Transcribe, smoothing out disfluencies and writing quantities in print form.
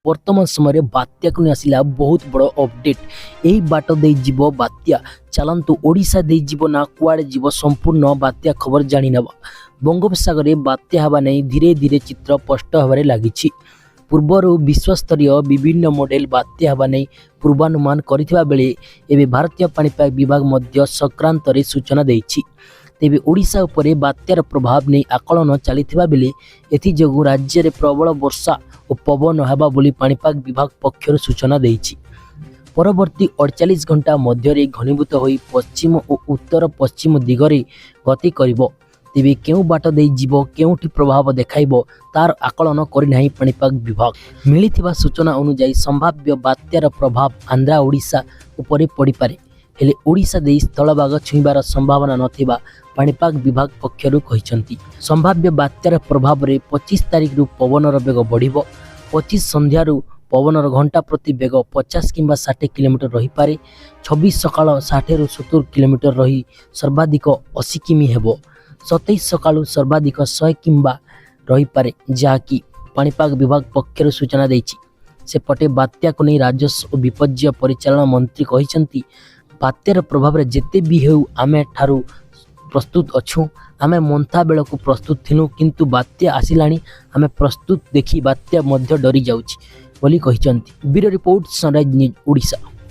वर्तमान समय बात्या को आसला बहुत बड़ अपडेट। यही बाट दे जीव बात्या चलतु ओडिशा दे जीव ना कुआड़े जीव संपूर्ण बात्या खबर जानी नवा। बंगोपसागर में बात्या हवा नहीं धीरे धीरे चित्र स्पष्ट होबार लगी। पूर्वर विश्वस्तरीय विभिन्न मॉडल बात्या हवा नहीं पूर्वानुमान करथिबा बेले एबे भारतीय पाणीपाग विभाग मध्य संक्रांत रे सूचना देछि। तेबे ओडिशा उपरे बात्यार प्रभाव नहीं आकलन चलिथिबा बेले एथि जोगु राज्य रे प्रबल वर्षा और पवन हेबा बोली पाणीपाग विभाग पक्षर सूचना देछि। परवर्ती 48 घंटा मध्य घनीभूत होई पश्चिम और उत्तर पश्चिम दिगरे गति करिवो। तेबे केउ बाट दे जीव केउठी प्रभाव देखाइबो तार आकलन करिनाही पाणीपाग विभाग। मिलिथिबा सूचना अनुसार संभाव्य बात्यार प्रभाव आंध्रा ओडिशा उपरे पड़ी पारे, हेले ओडिशा दे स्थलभाग छुईबार संभावना नथिबा पाणीपाग विभाग पक्षरु कहिसंती। संभाव्य बात्यार प्रभाव रे 25 तारिख रु पवनर वेग बढ़िबो। 25 संध्यारु पवनर घंटा प्रति वेग 50 किंबा 60 किलोमीटर रही पारे। 26 सकाळ 60 रु 70 किलोमीटर रही सर्वाधिक 80 किमी हेबो। 27 सकाळु सर्वाधिक 100 किंबा रही पारे, जहाँकि पाणीपाग विभाग पक्षर सूचना देछि। सेपटे बात्या को नहीं राजस्व और विपर्य परिचालन मंत्री कहिसंती बात्यार प्रभाव रे जेते भी हेउ आमे ठारू प्रस्तुत अच्छु। आमे मंथा बेल को प्रस्तुत थिनु, किंतु बात्या आसिलाणी आमे प्रस्तुत देखी बात्या मध्य डरी जाउछि बोली कहिसंती। Bureau report sunrise news Odisha.